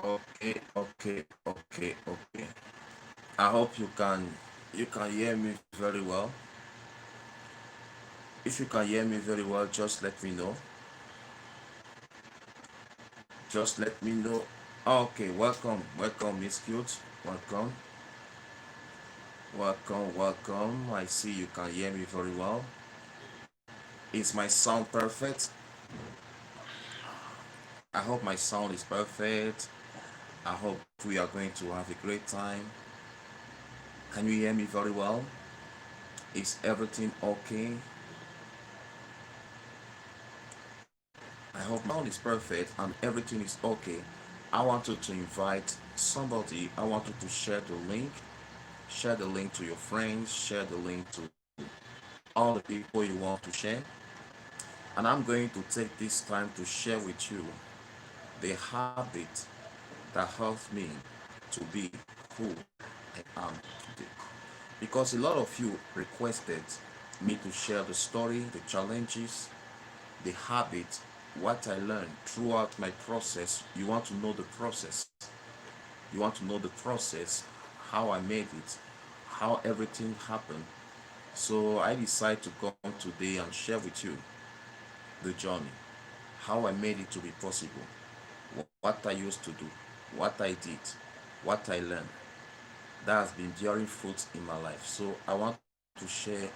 Okay. I hope you can hear me very well. If you can hear me very well, just let me know. Just let me know. Okay, welcome, Miss Cute. Welcome, welcome. I see you can hear me very well. Is my sound perfect? I hope my sound is perfect. I hope we are going to have a great time. Can you hear me very well? Is everything okay? I hope my sound is perfect and everything is okay. I wanted to invite somebody. I wanted to share the link. Share the link to your friends. Share the link to all the people you want to share. And I'm going to take this time to share with you the habit that helps me to be who I am today. Because a lot of you requested me to share the story, the challenges, the habit, what I learned throughout my process. You want to know the process. You want to know the process, how I made it, how everything happened. So I decided to come today and share with you the journey, how I made it to be possible, what I used to do, what I did, what I learned. That has been bearing fruit in my life. So I want to share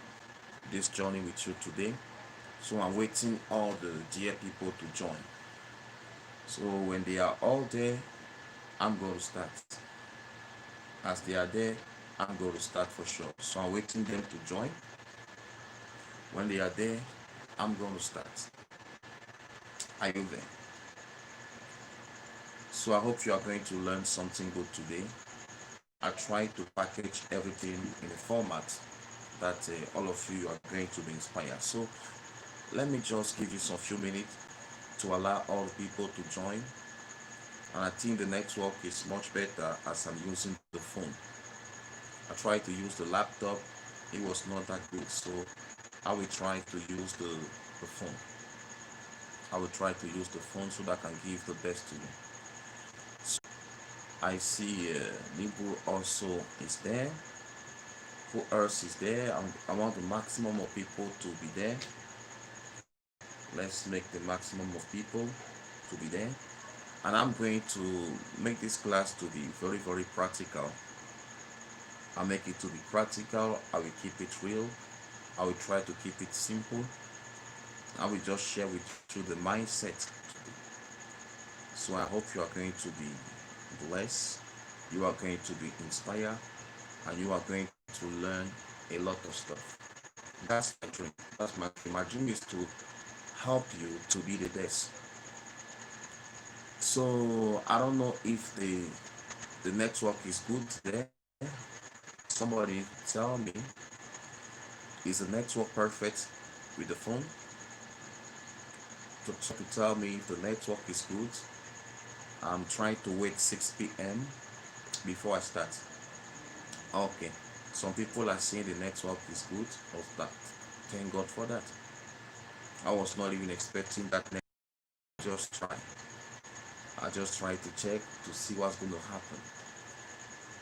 this journey with you today. So I'm waiting all the dear people to join. So when they are all there, I'm going to start. As they are there, I'm going to start for sure. So I'm waiting them to join. When they are there, I'm going to start. Are you there? So I hope you are going to learn something good today. I try to package everything in a format that all of you are going to be inspired. So let me just give you some few minutes to allow all the people to join. And I think the network is much better as I'm using the phone. I tried to use the laptop, it was not that good. So I will try to use the phone. I will try to use the phone so that I can give the best to you. So I see Nibu also is there. Who else is there? I want the maximum of people to be there. Let's make the maximum of people to be there. And I'm going to make this class to be very, very practical. I'll make it to be practical. I will keep it real. I will try to keep it simple. I will just share with you the mindset today. So I hope you are going to be blessed. You are going to be inspired. And you are going to learn a lot of stuff. That's my dream. That's my dream. My dream is to help you to be the best. So I don't know if the network is good there. Somebody tell me, is the network perfect with the phone? To tell me if the network is good. I'm trying to wait 6 p.m. before I start. Okay. Some people are saying the network is good. Of that. Thank God for that. I was not even expecting that. Just try. I just try to check to see what's going to happen.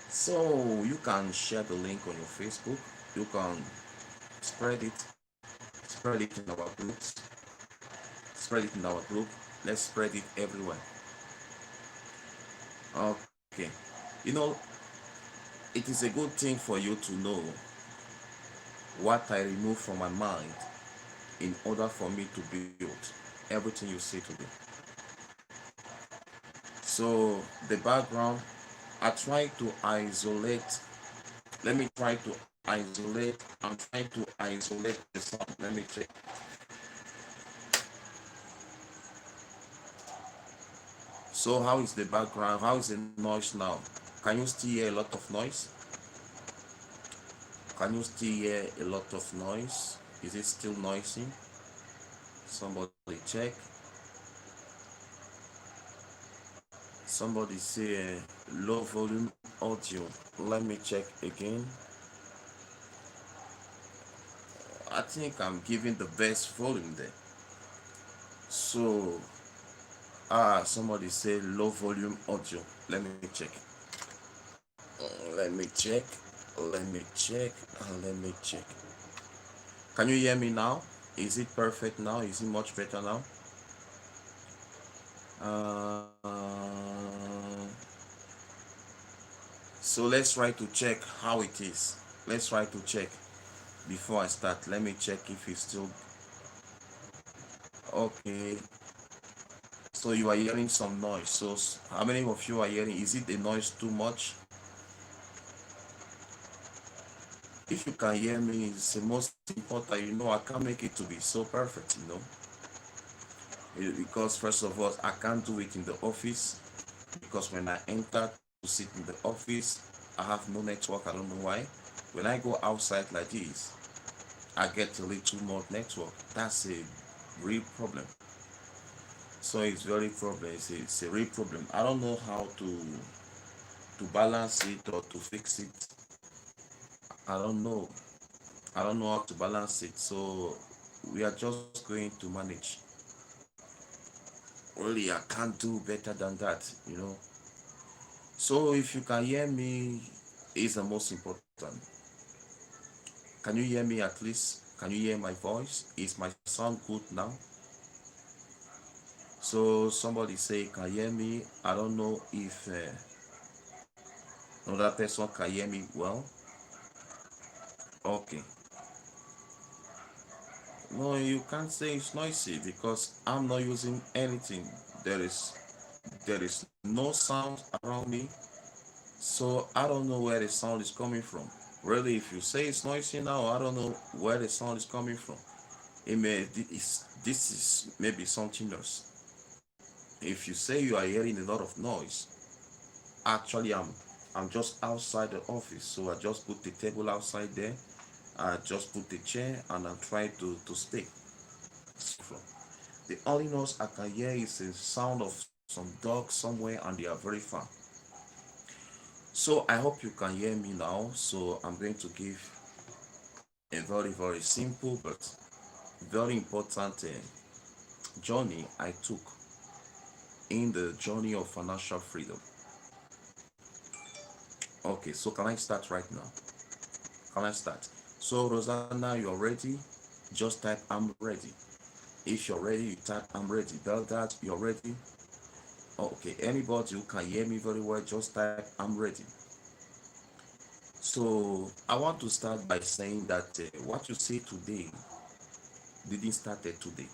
So you can share the link on your Facebook. You can spread it. Spread it in our groups. Spread it in our group. Let's spread it everywhere. Okay. You know, it is a good thing for you to know what I remove from my mind in order for me to build everything you see today. So the background, I try to isolate. Let me try to isolate. I'm trying to isolate the sound. Let me check. So how is the background? How is the noise now? Can you still hear a lot of noise? Can you still hear a lot of noise? Is it still noisy? Somebody check. Somebody say low volume audio. Let me check again. I think I'm giving the best volume there. So Somebody say low volume audio. Let me check. Let me check. Let me check. Let me check. Can you hear me now? Is it perfect now? Is it much better now? So let's try to check how it is. Let's try to check before I start. Let me check if it's still okay. So you are hearing some noise. So how many of you are hearing? Is it the noise too much? If you can hear me, it's the most important. I can't make it to be so perfect. Because first of all, I can't do it in the office because when I enter to sit in the office, I have no network. I don't know why. When I go outside like this, I get a little more network. That's a real problem. So it's very problem. It's a real problem. I don't know how to balance it or to fix it. I don't know. I don't know how to balance it. So we are just going to manage. Really, I can't do better than that. So if you can hear me, is the most important. Can you hear me at least? Can you hear my voice? Is my sound good now? So somebody say can hear me. I don't know if another person can hear me well. Okay. No, you can't say it's noisy because I'm not using anything. There is there is no sound around me, so I don't know where the sound is coming from. Really, if you say it's noisy now, I don't know where the sound is coming from. This is maybe something else. If you say you are hearing a lot of noise, actually I'm just outside the office, so I just put the table outside there. I just put the chair and I'm trying to speak from. The only noise I can hear is the sound of some dogs somewhere and they are very far. So I hope you can hear me now. So I'm going to give a very, very simple but very important journey I took in the journey of financial freedom. Okay, so can I start right now? Can I start? So Rosanna, you're ready? Just type I'm ready. If you're ready, you type I'm ready. Beldat, you're ready? Okay, anybody who can hear me very well, just type I'm ready. So I want to start by saying that what you see today didn't start today.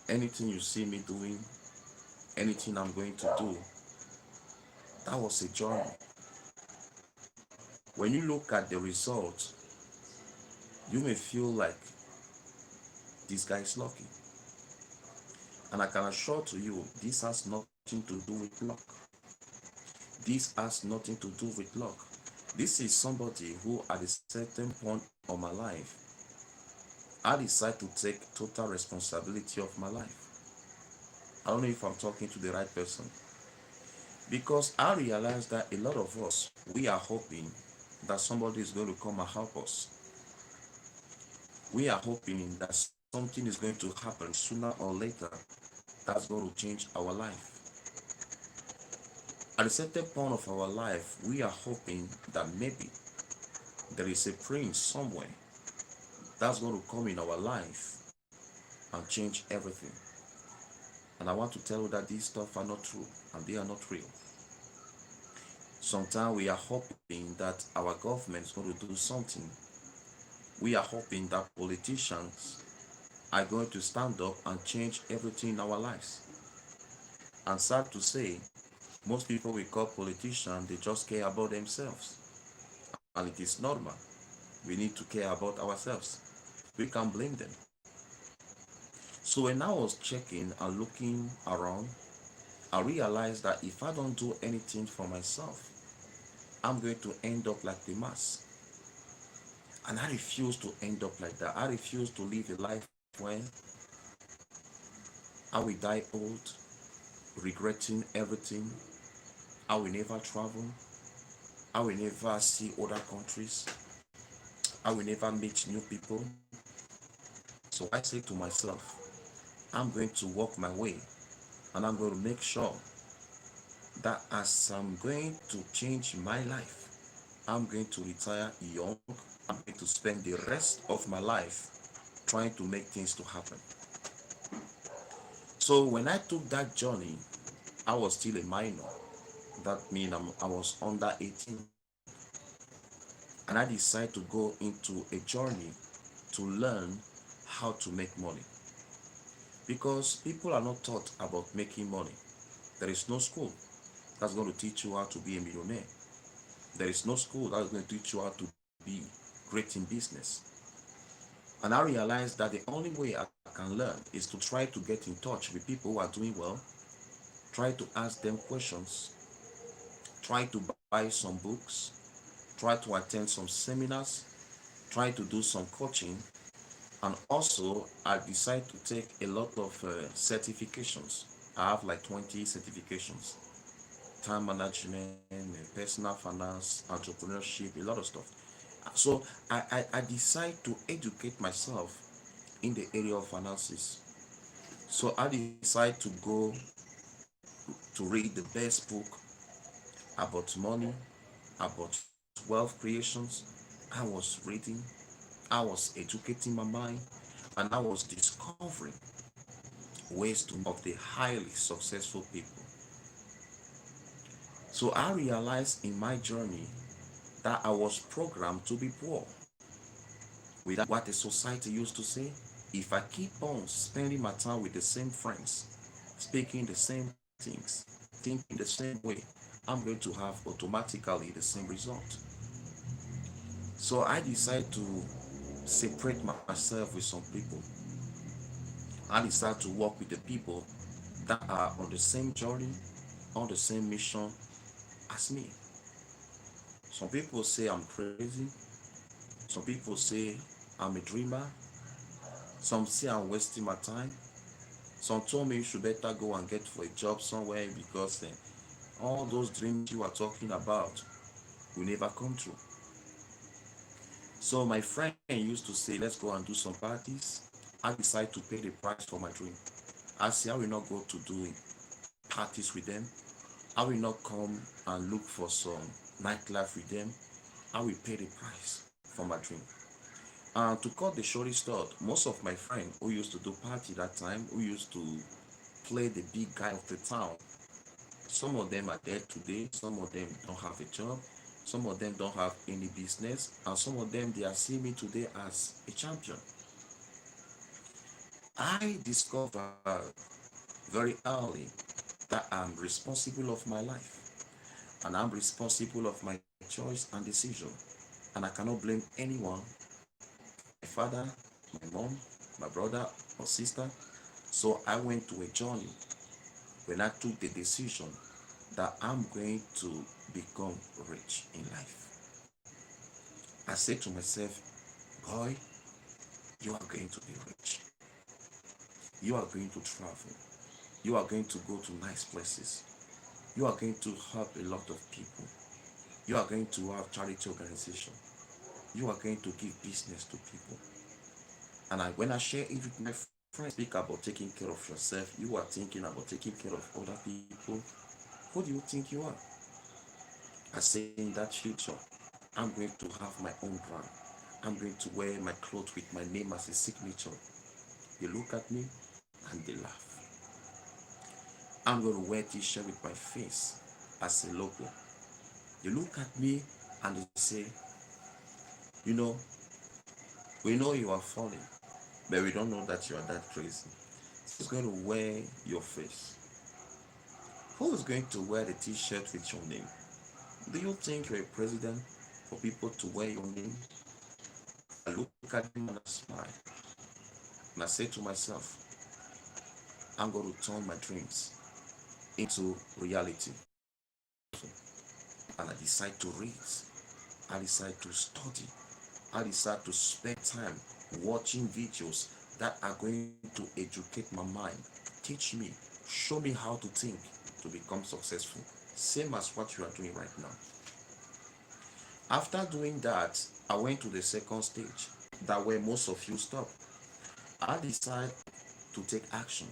Anything you see me doing, anything I'm going to do, that was a journey. When you look at the result, you may feel like this guy is lucky. And I can assure to you, this has nothing to do with luck. This has nothing to do with luck. This is somebody who at a certain point of my life, I decide to take total responsibility of my life. I don't know if I'm talking to the right person. Because I realize that a lot of us, we are hoping that somebody is going to come and help us. We are hoping that something is going to happen sooner or later that's going to change our life. At a certain point of our life, we are hoping that maybe there is a prince somewhere that's going to come in our life and change everything. And I want to tell you that these stuff are not true and they are not real. Sometimes we are hoping that our government is going to do something. We are hoping that politicians are going to stand up and change everything in our lives. And sad to say, most people we call politicians, they just care about themselves. And it is normal. We need to care about ourselves. We can't blame them. So when I was checking and looking around, I realized that if I don't do anything for myself, I'm going to end up like the mass. And I refuse to end up like that. I refuse to live a life where I will die old, regretting everything. I will never travel. I will never see other countries. I will never meet new people. So I say to myself, I'm going to walk my way. And I'm going to make sure that as I'm going to change my life, I'm going to retire young. I'm going to spend the rest of my life trying to make things to happen. So when I took that journey, I was still a minor. That means I was under 18. And I decided to go into a journey to learn how to make money. Because people are not taught about making money. There is no school that's going to teach you how to be a millionaire. There is no school that's going to teach you how to be great in business. And I realized that the only way I can learn is to try to get in touch with people who are doing well, try to ask them questions, try to buy some books, try to attend some seminars, try to do some coaching, and also I decided to take a lot of certifications. I have like 20 certifications: time management, personal finance, entrepreneurship, a lot of stuff. So I decided to educate myself in the area of finances. So I decided to go to read the best book about money, about wealth creations. I was reading, I was educating my mind, and I was discovering ways to of the highly successful people. So I realized in my journey that I was programmed to be poor. With that, what the society used to say, if I keep on spending my time with the same friends, speaking the same things, thinking the same way, I'm going to have automatically the same result. So I decided to separate myself with some people. I decided to work with the people that are on the same journey, on the same mission as me. Some people say I'm crazy. Some people say I'm a dreamer. Some say I'm wasting my time. Some told me you should better go and get for a job somewhere because all those dreams you are talking about will never come true. So my friend used to say, let's go and do some parties. I decided to pay the price for my dream. I say I will not go to do parties with them. I will not come and look for some nightlife with them. I will pay the price for my dream. And to cut the story short, most of my friends who used to do party that time, who used to play the big guy of the town, some of them are dead today, some of them don't have a job, some of them don't have any business, and some of them they are seeing me today as a champion. I discovered very early that I'm responsible of my life and I'm responsible of my choice and decision, and I cannot blame anyone, my father, my mom, my brother or sister. So I went to a journey when I took the decision that I'm going to become rich in life. I said to myself, boy, you are going to be rich. You are going to travel. You are going to go to nice places. You are going to help a lot of people. You are going to have charity organization. You are going to give business to people. And when I share it with my friends, speak about taking care of yourself, you are thinking about taking care of other people. Who do you think you are? I say in that future, I'm going to have my own brand. I'm going to wear my clothes with my name as a signature. They look at me and they laugh. I'm going to wear a t-shirt with my face as a logo. They look at me and they say, you know, we know you are falling, but we don't know that you are that crazy. Who's going to wear your face? Who is going to wear the t-shirt with your name? Do you think you're a president for people to wear your name? I look at them and I smile. And I say to myself, I'm going to turn my dreams into reality. And I decide to read. I decide to study. I decide to spend time watching videos that are going to educate my mind, teach me, show me how to think to become successful. Same as what you are doing right now. After doing that, I went to the second stage, that where most of you stop. I decided to take action.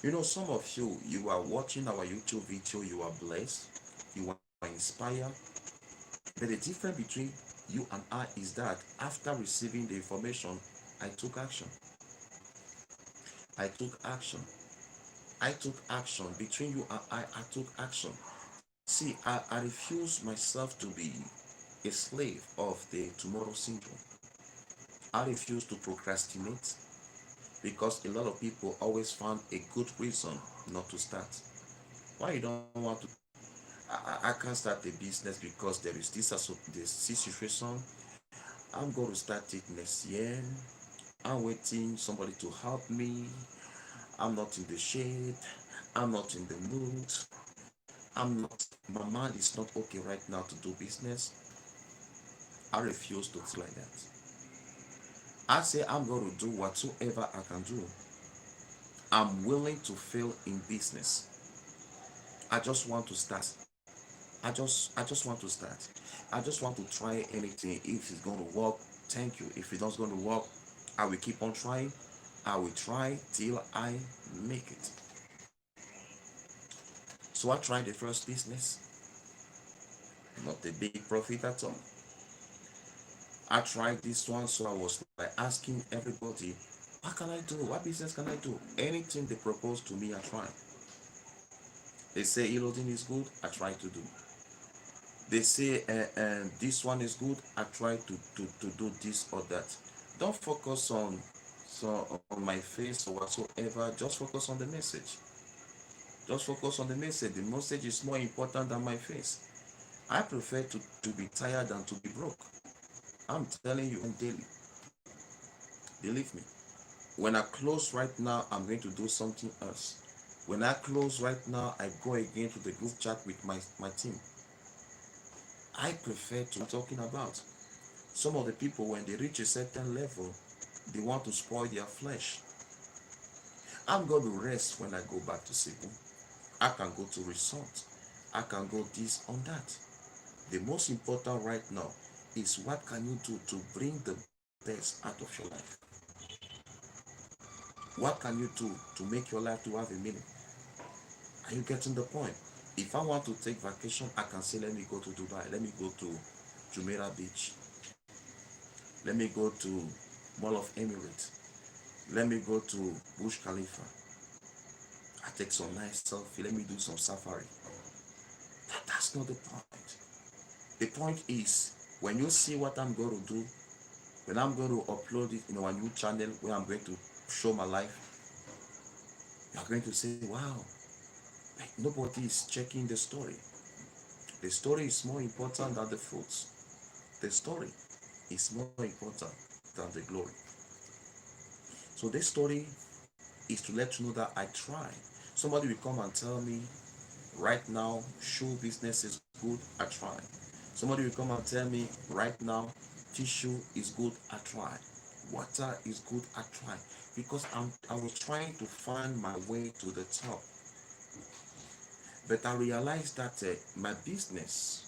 Some of you, you are watching our YouTube video, you are blessed, you are inspired, but the difference between you and I is that after receiving the information, I took action. I took action. I took action. Between you and I took action. See, I refuse myself to be a slave of the tomorrow syndrome. I refuse to procrastinate because a lot of people always found a good reason not to start. Why you don't want to? I can't start a business because there is this situation. I'm going to start it next year. I'm waiting somebody to help me. I'm not in the shade. I'm not in the mood. I'm not. My mind is not okay right now to do business. I refuse to think like that. I say I'm going to do whatsoever I can do. I'm willing to fail in business. I just want to start. I just want to start. I just want to try anything. If it's going to work, thank you. If it's not going to work, I will keep on trying. I will try till I make it. So I tried the first business, not a big profit at all. I tried this one, so I was like asking everybody, what can I do? What business can I do? Anything they propose to me, I try. They say e-loading is good, I try to do. They say this one is good, I try to do this or that. Don't focus on on my face or whatsoever. Just focus on the message. Just focus on the message. The message is more important than my face. I prefer to be tired than to be broke. I'm telling you daily. Believe me. When I close right now, I'm going to do something else. When I close right now, I go again to the group chat with my team. I prefer to talking about. Some of the people, when they reach a certain level, they want to spoil their flesh. I'm going to rest when I go back to Cebu. I can go to resort. I can go this on that. The most important right now is what can you do to bring the best out of your life? What can you do to make your life to have a meaning? Are you getting the point? If I want to take vacation, I can say, let me go to Dubai. Let me go to Jumeirah Beach. Let me go to Mall of Emirates. Let me go to Burj Khalifa. I take some nice selfie. Let me do some safari. That's not the point. The point is when you see what I'm going to do, when I'm going to upload it in our new channel where I'm going to show my life, you're going to say, wow, like nobody is checking the story. The story is more important than the fruits. The story is more important than the glory. So this story is to let you know that I try. Somebody will come and tell me, right now, shoe business is good, I try. Somebody will come and tell me, right now, tissue is good, I try. Water is good, I try. Because I was trying to find my way to the top. But I realized that my business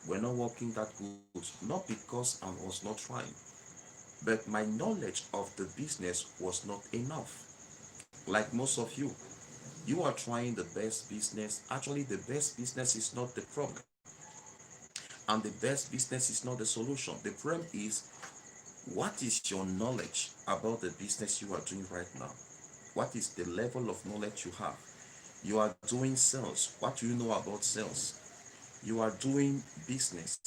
were not working that good, not because I was not trying, but my knowledge of the business was not enough. Like most of you, you are trying the best business. Actually, the best business is not the problem, and the best business is not the solution. The problem is, what is your knowledge about the business you are doing right now? What is the level of knowledge you have? You are doing sales. What do you know about sales? You are doing business.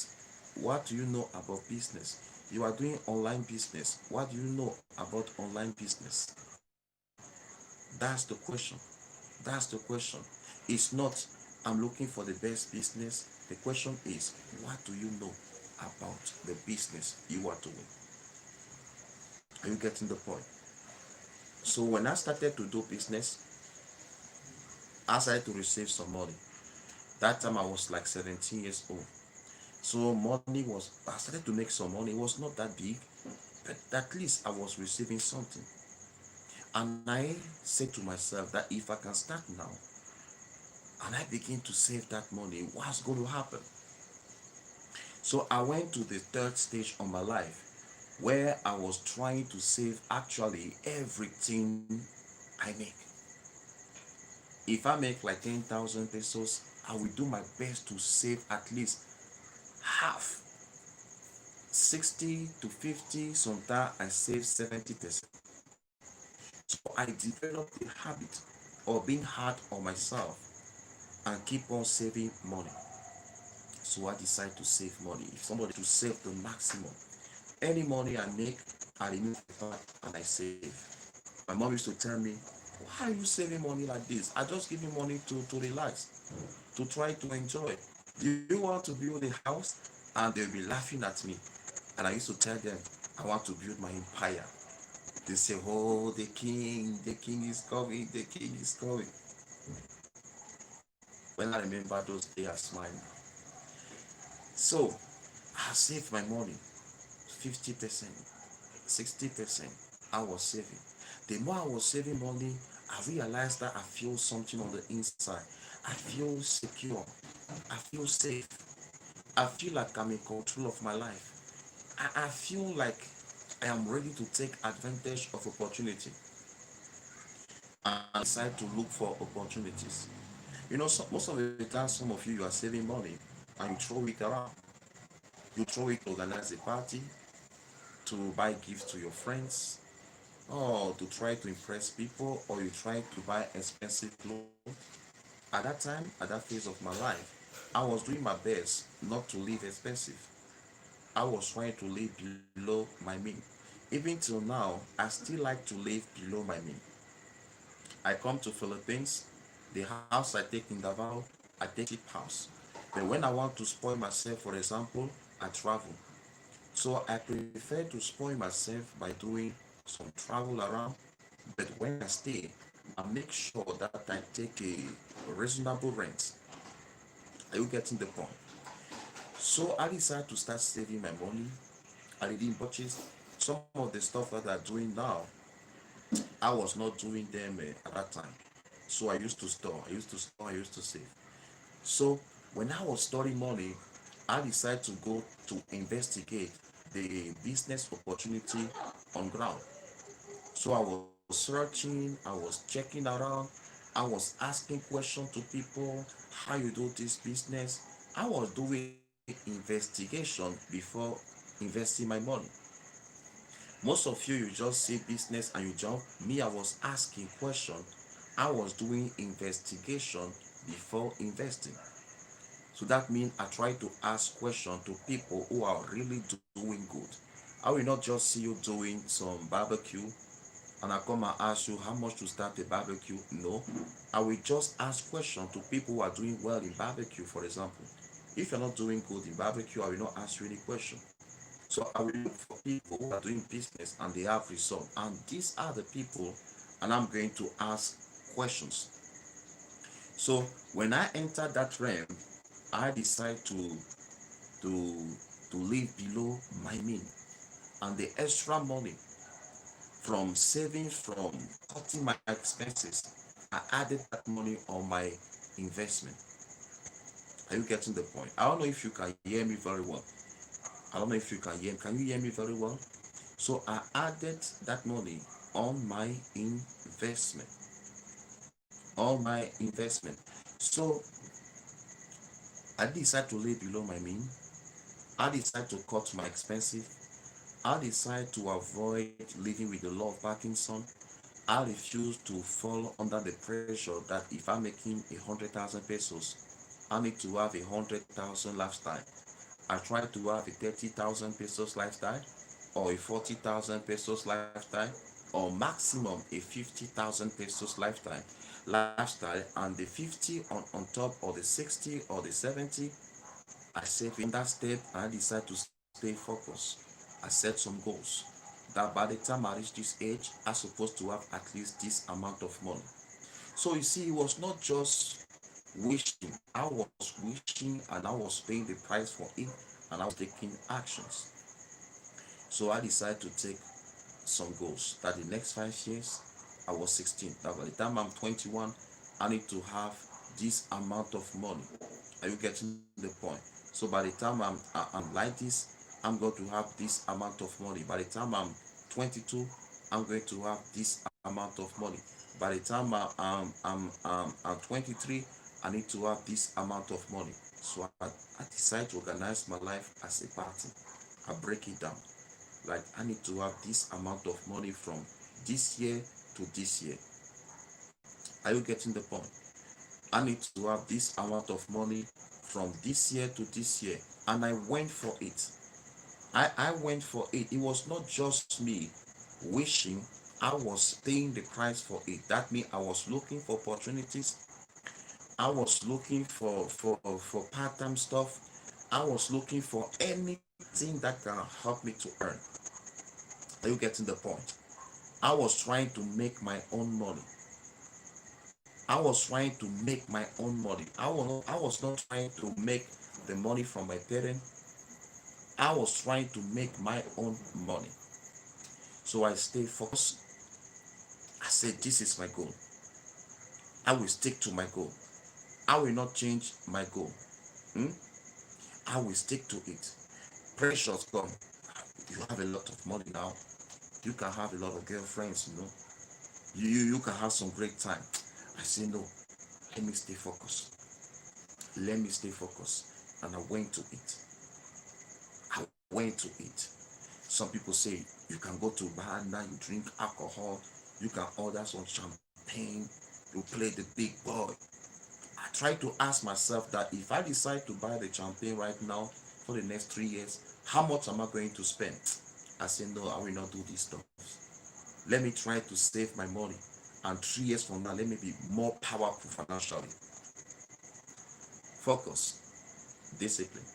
What do you know about business? You are doing online business. What do you know about online business? That's the question. That's the question. It's not, I'm looking for the best business. The question is, what do you know about the business you are doing? Are you getting the point? So when I started to do business, I started to receive some money. That time I was like 17 years old. So money was, I started to make some money. It was not that big, but at least I was receiving something. And I said to myself that if I can start now and I begin to save that money, what's going to happen? So I went to the third stage of my life where I was trying to save actually everything I make. If I make like 10,000 pesos, I will do my best to save at least half, 60 to 50. Sometimes I save 70%. So I developed the habit of being hard on myself and keep on saving money. So I decide to save money. If somebody to save the maximum, any money I make, I remove the part and I save. My mom used to tell me, why are you saving money like this? I just give you money to relax, to try to enjoy. Do you want to build a house? And they'll be laughing at me. And I used to tell them, I want to build my empire. They say, oh, the king is coming, the king is coming. When I remember those days, I smile now. So I saved my money, 50%, 60%. I was saving. The more I was saving money, I realized that I feel something on the inside. I feel secure. I feel safe. I feel like I'm in control of my life. I feel like I am ready to take advantage of opportunity and decide to look for opportunities. Most of the time, some of you are saving money and you throw it around. You throw it to organize a party, to buy gifts to your friends, or to try to impress people, or you try to buy expensive clothes. At that time, at that phase of my life, I was doing my best not to live expensive. I was trying to live below my mean. Even till now, I still like to live below my mean. I come to Philippines, the house I take in Davao, I take cheap house. But when I want to spoil myself, for example, I travel. So I prefer to spoil myself by doing some travel around. But when I stay, I make sure that I take a reasonable rent. Are you getting the point? So I decided to start saving my money. I didn't purchase some of the stuff that I'm doing now. I was not doing them at that time. So I used to store, I used to store, I used to save. So when I was storing money, I decided to go to investigate the business opportunity on ground. So I was searching, I was checking around, I was asking questions to people, how you do this business. I was doing investigation before investing my money. Most of you just see business and you jump. Me, I was asking questions. I was doing investigation before investing. So that means I try to ask questions to people who are really doing good. I will not just see you doing some barbecue and I come and ask you how much to start a barbecue. No, I will just ask questions to people who are doing well in barbecue, for example. If you're not doing good in barbecue, I will not ask you any question. So I will look for people who are doing business and they have results. And these are the people, and I'm going to ask questions. So when I enter that realm, I decide to to live below my mean, and the extra money from savings, from cutting my expenses, I added that money on my investment. Are you getting the point? I don't know if you can hear me very well. I don't know if you can hear me. Can you hear me very well? So I added that money on my investment. On my investment. So I decide to live below my mean. I decide to cut my expenses. I decide to avoid living with the law of Parkinson. I refuse to fall under the pressure that if I'm making 100,000 pesos, I need to have 100,000 lifestyle. I try to have a 30,000 pesos lifestyle or a 40,000 pesos lifestyle or maximum a 50,000 pesos lifestyle, and the 50 on top, or the 60 or the 70, I save in that step and I decide to stay focused. I set some goals that by the time I reach this age, I'm supposed to have at least this amount of money. So you see, it was not just wishing, I was wishing and I was paying the price for it, and I was taking actions. So I decided to take some goals that the next 5 years, I was 16. That by the time I'm 21, I need to have this amount of money. Are you getting the point? So by the time I'm like this, I'm going to have this amount of money. By the time I'm 22, I'm going to have this amount of money. By the time I'm 23, I need to have this amount of money. So I decide to organize my life as a party. I break it down. Like I need to have this amount of money from this year to this year. Are you getting the point? I need to have this amount of money from this year to this year. And I went for it. I went for it. It was not just me wishing, I was paying the price for it. That means I was looking for opportunities. I was looking for part-time stuff. I was looking for anything that can help me to earn. Are you getting the point? I was trying to make my own money. I was trying to make my own money. I was not trying to make the money from my parents. I was trying to make my own money. So I stay focused. I said, this is my goal. I will stick to my goal. I will not change my goal. Hmm? I will stick to it. Pressures come. You have a lot of money now. You can have a lot of girlfriends, you know. You can have some great time. I say no. Let me stay focused. Let me stay focused. And I went to it. I went to it. Some people say you can go to bar now, you drink alcohol, you can order some champagne, you play the big boy. I try to ask myself that if I decide to buy the champagne right now for the next 3 years, how much am I going to spend? I say no, I will not do this stuff. Let me try to save my money. And 3 years from now, let me be more powerful financially. Focus, discipline.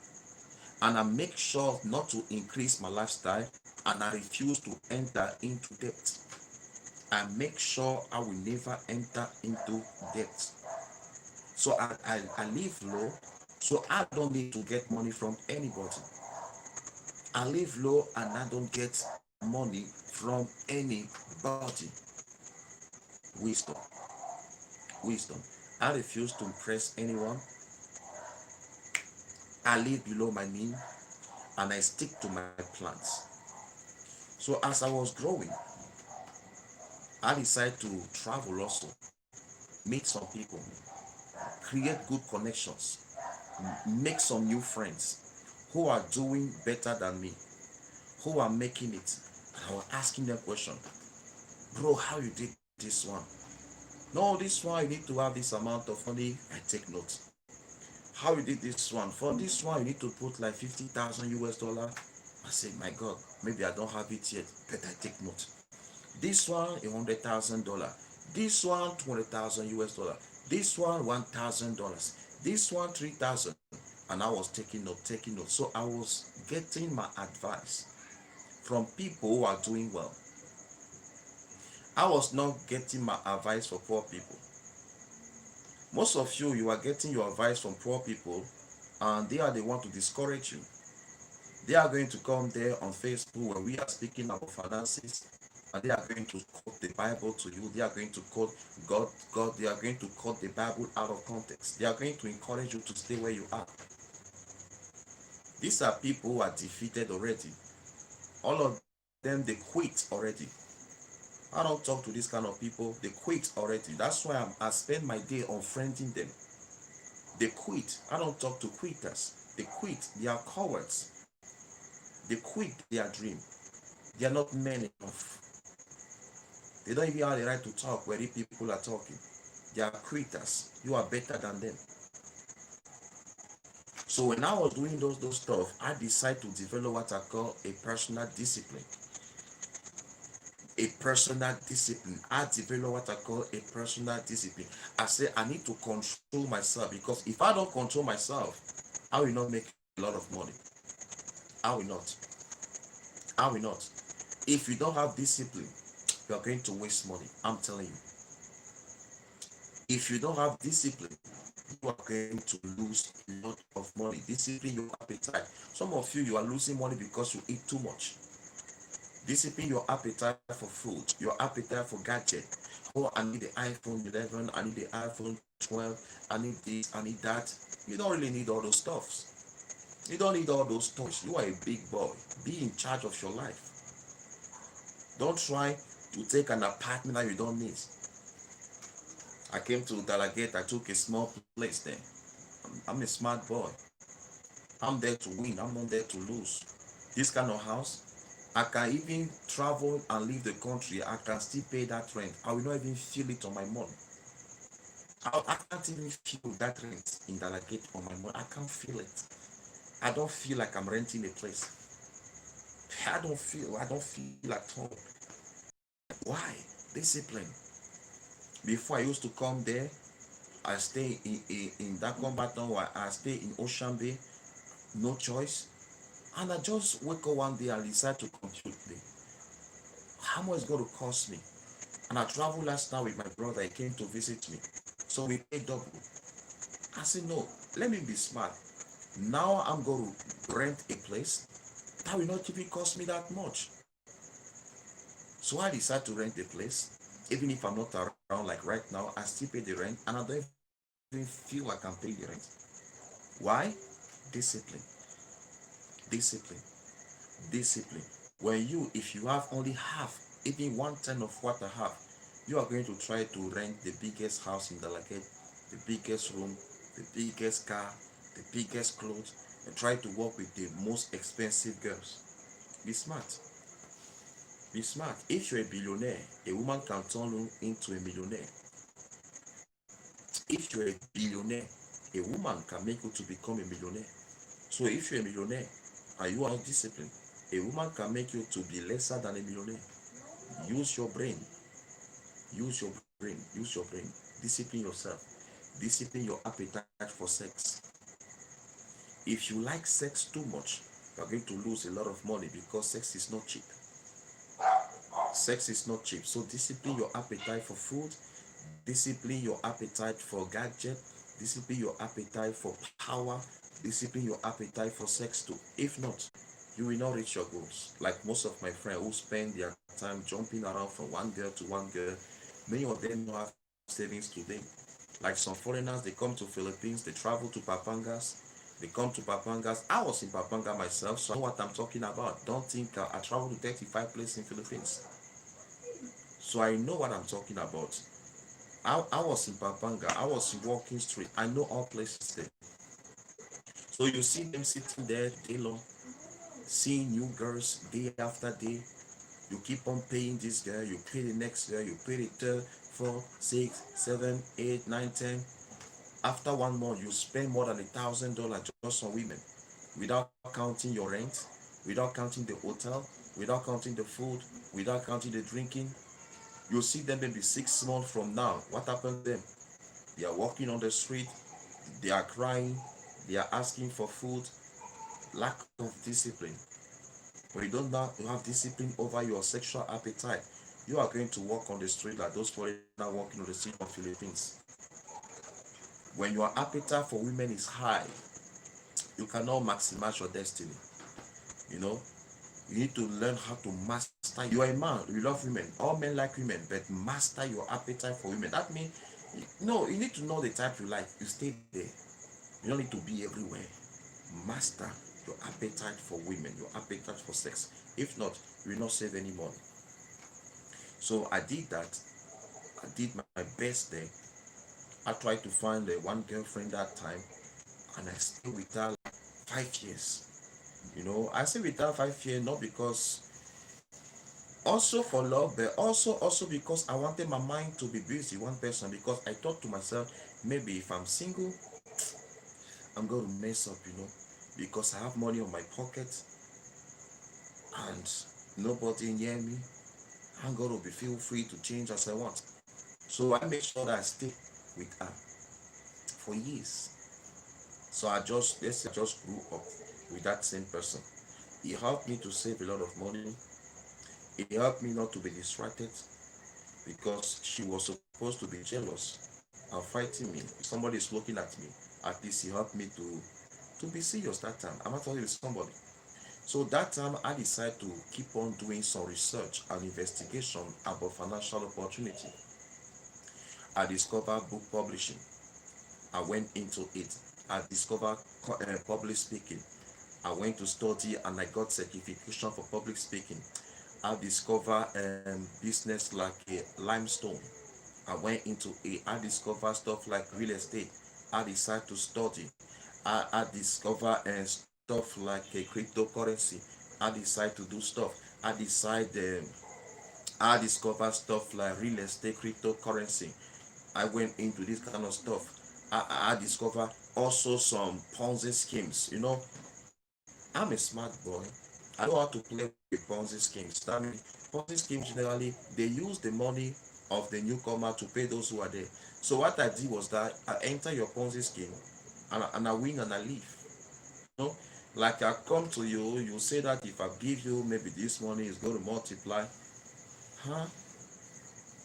And I make sure not to increase my lifestyle, and I refuse to enter into debt. I make sure I will never enter into debt. So I live low, so I don't need to get money from anybody. I live low and I don't get money from anybody. Wisdom. Wisdom. I refuse to impress anyone. I live below my mean and I stick to my plans. So as I was growing, I decided to travel also, meet some people, create good connections, make some new friends who are doing better than me, who are making it. I was asking them question, bro, how you did this one? No, this one you need to have this amount of money. I take note. How you did this one? For this one you need to put like 50,000 US dollar. I said, my God, maybe I don't have it yet, but I take note. This one $100,000. This one 20,000 US dollar. This one $1,000. This one 3,000. And I was taking note, taking note. So I was getting my advice from people who are doing well. I was not getting my advice for poor people. Most of you, you are getting your advice from poor people, and they are the one to discourage you. They are going to come there on Facebook when we are speaking about finances, and they are going to quote the Bible to you. They are going to quote God. They are going to quote the Bible out of context. They are going to encourage you to stay where you are. These are people who are defeated already. All of them, they quit already. I don't talk to this kind of people. They quit already. That's why I spend my day unfriending them. They quit. I don't talk to quitters. They quit. They are cowards. They quit their dream. They are not men enough. They don't even have the right to talk where the people are talking. They are quitters. You are better than them. So when I was doing those stuff, I decided to develop what I call a personal discipline. A personal discipline. I develop what I call a personal discipline. I say I need to control myself, because if I don't control myself, I will not make a lot of money. I will not. I will not. If you don't have discipline, you are going to waste money. I'm telling you. If you don't have discipline, you are going to lose a lot of money. Discipline your appetite. Some of you, you are losing money because you eat too much. Discipline your appetite for food, your appetite for gadget. Oh, I need the iPhone 11, I need the iPhone 12, I need this, I need that. You don't really need all those stuffs. You don't need all those toys. You are a big boy. Be in charge of your life. Don't try to take an apartment that you don't need. I came to Dalagate, I took a small place there. I'm a smart boy. I'm there to win, I'm not there to lose. This kind of house, I can even travel and leave the country, I can still pay that rent. I will not even feel it on my money. I can't even feel that rent in Dalagate on my money. I can't feel it. I don't feel like I'm renting a place. I don't feel at home. Why? Discipline. Before I used to come there, I stay in that combatant while I stay in Ocean Bay, no choice. And I just wake up one day and decide to compute how much it's going to cost me. And I traveled last night with my brother, he came to visit me. So we paid double. I said, no, let me be smart. Now I'm going to rent a place that will not even cost me that much. So I decided to rent a place. Even if I'm not around, like right now, I still pay the rent and I don't even feel like I'm paying the rent. Why? Discipline. Discipline. Discipline. When if you have only half, even 1/10 of what I have, you are going to try to rent the biggest house in Dalaget, the biggest room, the biggest car, the biggest clothes, and try to work with the most expensive girls. Be smart. Be smart. If you're a billionaire, a woman can turn you into a millionaire. If you're a billionaire, a woman can make you to become a millionaire. So if you're a millionaire and you are not disciplined, a woman can make you to be lesser than a millionaire. Use your brain. Use your brain. Use your brain. Discipline yourself. Discipline your appetite for sex. If you like sex too much, you are going to lose a lot of money because sex is not cheap. Sex is not cheap. So discipline your appetite for food, discipline your appetite for gadget, discipline your appetite for power, discipline your appetite for sex too. If not, you will not reach your goals. Like most of my friends who spend their time jumping around from one girl to one girl, many of them don't have savings today. Like some foreigners, they come to Philippines, they travel to Papangas, they come to Papangas. I was in Papanga myself, so I know what I'm talking about. Don't think I traveled to 35 places in Philippines. So I know what I'm talking about. I was in Pampanga. I was in walking street. I know all places there. So you see them sitting there day long, seeing new girls day after day. You keep on paying this girl, you pay the next girl, you pay the third, four, six, seven, eight, nine, 10. After 1 month, you spend more than $1,000 just on women, without counting your rent, without counting the hotel, without counting the food, without counting the drinking. You'll see them maybe 6 months from now. What happened to them? They are walking on the street, they are crying, they are asking for food. Lack of discipline. When you don't have discipline over your sexual appetite, you are going to walk on the street like those foreigners walking on the street of Philippines. When your appetite for women is high, you cannot maximize your destiny. You know, you need to learn how to master. You are a man, you love women. All men like women, but master your appetite for women. That means, no, you need to know the type you like. You stay there. You don't need to be everywhere. Master your appetite for women, your appetite for sex. If not, you will not save any money. So I did that. I did my best there. I tried to find one girlfriend that time, and I stayed with her like 5 years. I stayed with her 5 years not because also for love, but also because I wanted my mind to be busy one person, because I thought to myself, maybe if I'm single, I'm going to mess up, because I have money on my pocket and nobody near me. I'm going to be feel free to change as I want. So I made sure that I stay with her for years. So I just grew up with that same person. He helped me to save a lot of money. He helped me not to be distracted, because she was supposed to be jealous and fighting me. If somebody is looking at me, at least he helped me to be serious that time. I'm actually with somebody. So that time I decided to keep on doing some research and investigation about financial opportunity. I discovered book publishing. I went into it. I discovered public speaking. I went to study and I got certification for public speaking. I discovered business like a limestone. I went into it. I discovered stuff like real estate. I decided to study. I discover and stuff like a cryptocurrency. I decide to do stuff. I discover stuff like real estate, cryptocurrency. I went into this kind of stuff. I discover also some Ponzi schemes. I'm a smart boy. I know how to play with Ponzi schemes. That means Ponzi schemes generally they use the money of the newcomer to pay those who are there. So what I did was that I enter your Ponzi scheme and I win and I leave. You know, like I come to you, you say that if I give you maybe this money is going to multiply. Huh?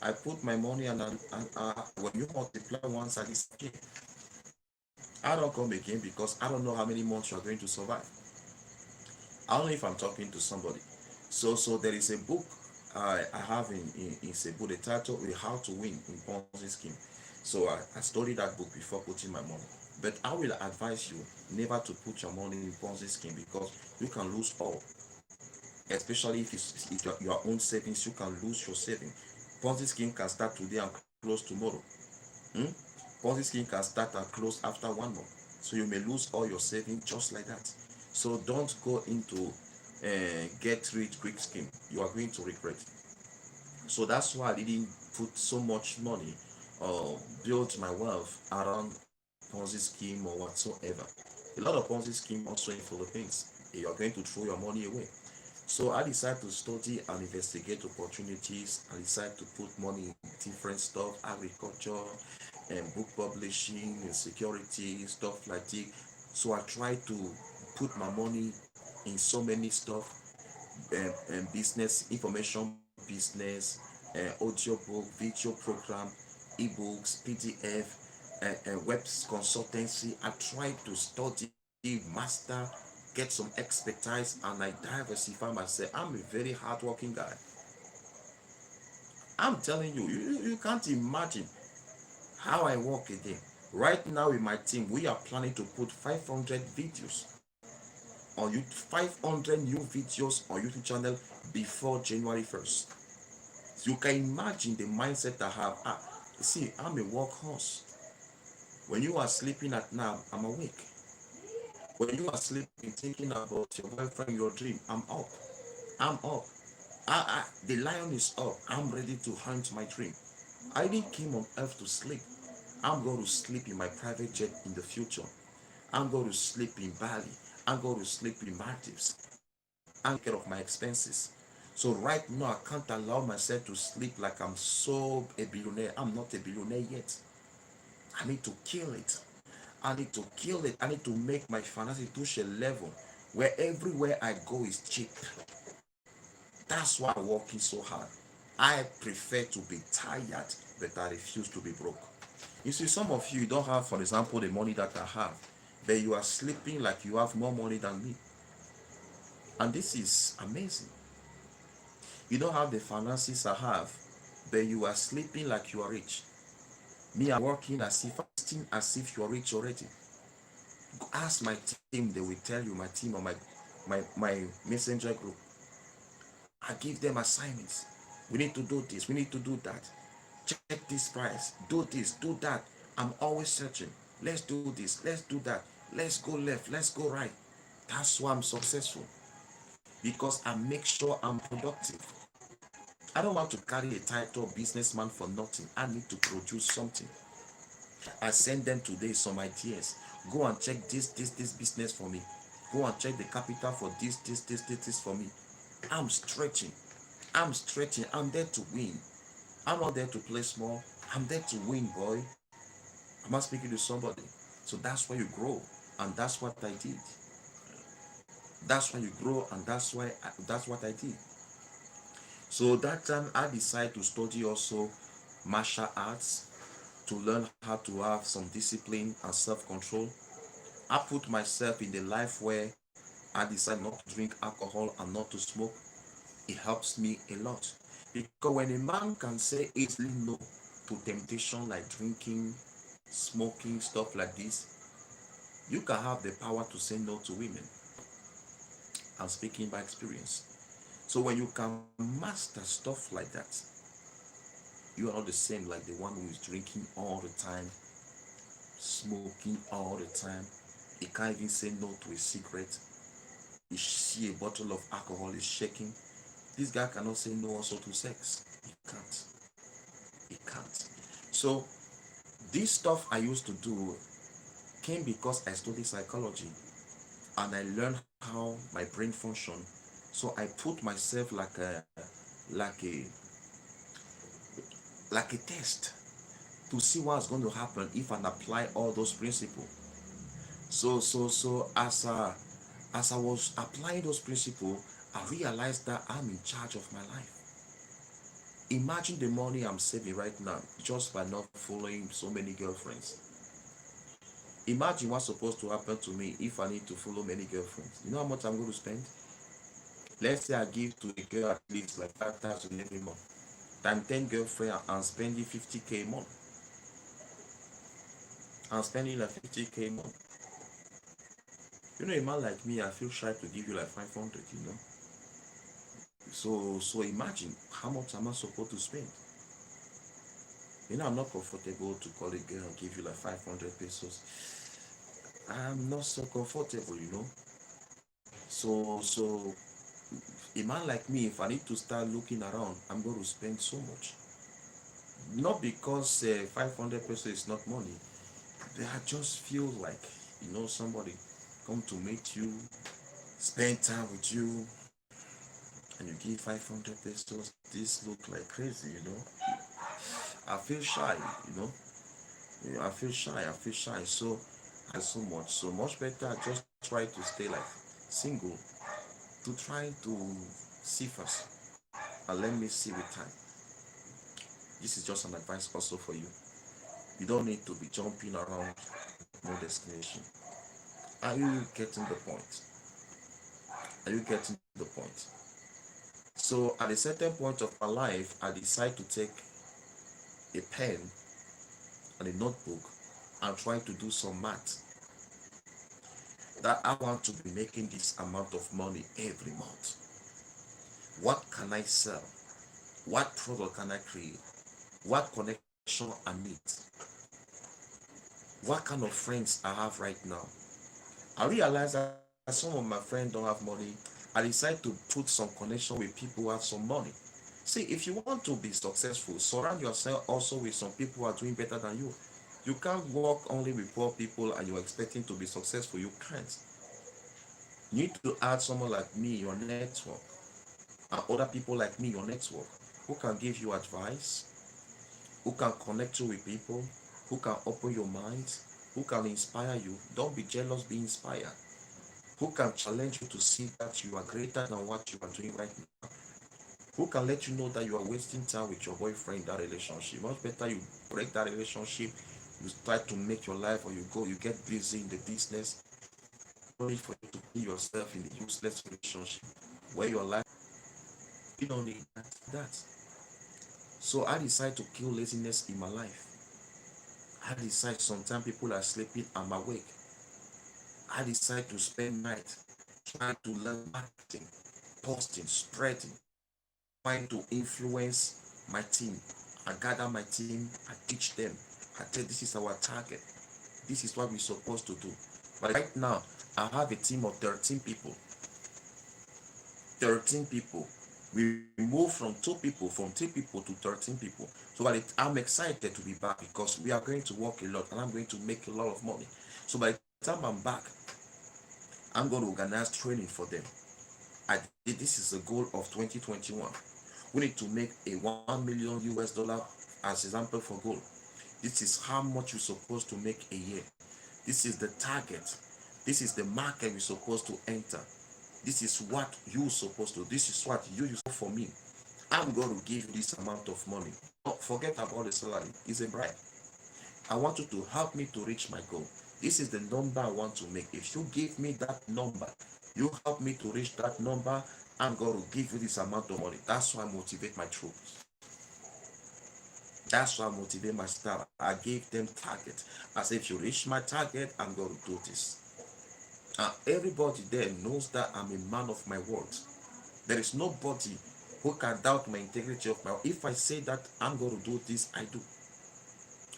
I put my money and when you multiply once I disappear. I don't come again because I don't know how many months you are going to survive. I don't know if I'm talking to somebody. So there is a book I have in Cebu. The title is How to Win in Ponzi Scheme. So I studied that book before putting my money. But I will advise you never to put your money in Ponzi scheme because you can lose all. Especially if your own savings, you can lose your savings. Ponzi scheme can start today and close tomorrow. Hmm? Ponzi scheme can start and close after 1 month. So you may lose all your savings just like that. So don't go into get rich quick scheme. You are going to regret. So that's why I didn't put so much money or build my wealth around Ponzi scheme or whatsoever. A lot of Ponzi scheme also in Philippines. You are going to throw your money away. So I decided to study and investigate opportunities. I decided to put money in different stuff, agriculture, and book publishing, and security, stuff like that. So I tried to put my money in so many stuff, and business, information business, audio book, video program, ebooks, PDF, and web consultancy. I tried to study, master, get some expertise, and I diversify myself. I'm a very hardworking guy. I'm telling you, you can't imagine how I work again. Right now with my team, we are planning to put 500 videos on YouTube, 500 new videos on YouTube channel before January 1st. You can imagine the mindset I have. See, I'm a workhorse. When you are sleeping at night, I'm awake. When you are sleeping, thinking about your boyfriend, your dream, I'm up. I'm up. The lion is up. I'm ready to hunt my dream. I didn't came on earth to sleep. I'm going to sleep in my private jet in the future. I'm going to sleep in Bali. I'm going to sleep in Maldives. I'm care of my expenses. So right now I can't allow myself to sleep like I'm so a billionaire. I'm not a billionaire yet. I need to kill it. I need to kill it. I need to make my finances to a level where everywhere I go is cheap. That's why I'm working so hard. I prefer to be tired, but I refuse to be broke. You see, some of you don't have, for example, the money that I have, but you are sleeping like you have more money than me. And this is amazing. You don't have the finances I have, but you are sleeping like you are rich. Me, I'm working as if acting as if you are rich already. Ask my team, they will tell you, my team or my messenger group. I give them assignments. We need to do this, we need to do that. Check this price, do this, do that. I'm always searching. Let's do this, let's do that. Let's go left, let's go right. That's why I'm successful. Because I make sure I'm productive. I don't want to carry a title businessman for nothing. I need to produce something. I send them today some ideas. Go and check this business for me. Go and check the capital for this for me. I'm stretching. I'm stretching. I'm there to win. I'm not there to play small. I'm there to win, boy. I'm not speaking to somebody. So that's why you grow. And that's what I did. That's why you grow, and that's what I did. So that time I decided to study also martial arts to learn how to have some discipline and self-control. I put myself in the life where I decide not to drink alcohol and not to smoke. It helps me a lot. Because when a man can say easily no to temptation like drinking, smoking, stuff like this, you can have the power to say no to women. I'm speaking by experience. So when you can master stuff like that, You are not the same like the one who is drinking all the time, smoking all the time. He can't even say no to a cigarette. He see a bottle of alcohol is shaking. This guy cannot say no also to sex. He can't. He can't. So this stuff I used to do came because I studied psychology and I learned how my brain function. So I put myself like a like a test to see what's going to happen if I apply all those principles. As I was applying those principles, I realized that I'm in charge of my life. Imagine the money I'm saving right now just by not following so many girlfriends. Imagine what's supposed to happen to me if I need to follow many girlfriends. You know how much I'm going to spend? Let's say I give to a girl at least like 5,000 every month. Time 10 girlfriend, I'm spending 50K a month. I'm spending like 50K a month. You know, a man like me, I feel shy to give you like 500, you know. So imagine how much am I supposed to spend? You know, I'm not comfortable to call a girl and give you like 500 pesos. I'm not so comfortable, you know. So a man like me, if I need to start looking around, I'm going to spend so much. Not because 500 pesos is not money. I just feel like, you know, somebody come to meet you, spend time with you, and you give 500 pesos. This look like crazy, you know. I feel shy, you know. Yeah, I feel shy. I feel shy. So I so much better. I just try to stay like single to try to see first and let me see with time. This is just an advice also for you. You don't need to be jumping around no destination. Are you getting the point? Are you getting the point? So at a certain point of my life, I decide to take a pen and a notebook and try to do some math that I want to be making this amount of money every month. What can I sell? What product can I create? What connection I meet? What kind of friends I have right now? I realize that some of my friends don't have money. I decide to put some connection with people who have some money. See, if you want to be successful, surround yourself also with some people who are doing better than you. You can't work only with poor people and you're expecting to be successful. You can't. You need to add someone like me, your network, and other people like me, your network, who can give you advice, who can connect you with people, who can open your mind, who can inspire you. Don't be jealous, be inspired. Who can challenge you to see that you are greater than what you are doing right now. Who can let you know that you are wasting time with your boyfriend in that relationship. Much better you break that relationship, you start to make your life, or you get busy in the business. No need for you to put yourself in a useless relationship where your life, you don't need that. So I decide to kill laziness in my life. I decide sometimes people are sleeping, I'm awake. I decide to spend night trying to learn marketing, posting, spreading, trying to influence my team. I gather my team, I teach them. I tell this is our target. This is what we're supposed to do. But right now, I have a team of 13 people. 13 people. We moved from 2 people, from 3 people to 13 people. So I'm excited to be back because we are going to work a lot and I'm going to make a lot of money. So by the time I'm back, I'm going to organize training for them. This is the goal of 2021. We need to make a 1 million US dollar as example for goal. This is how much we're supposed to make a year. This is the target. This is the market we're supposed to enter. This is what you're supposed to. This is what you use for me. I'm going to give you this amount of money. Don't forget about the salary. It's a bribe. I want you to help me to reach my goal. This is the number I want to make. If you give me that number, you help me to reach that number, I'm going to give you this amount of money. That's why I motivate my troops. That's why I motivate my staff. I gave them target. I say, if you reach my target, I'm going to do this. And everybody there knows that I'm a man of my word. There is nobody Who can doubt my integrity of my, if I say that I'm going to do this, I do.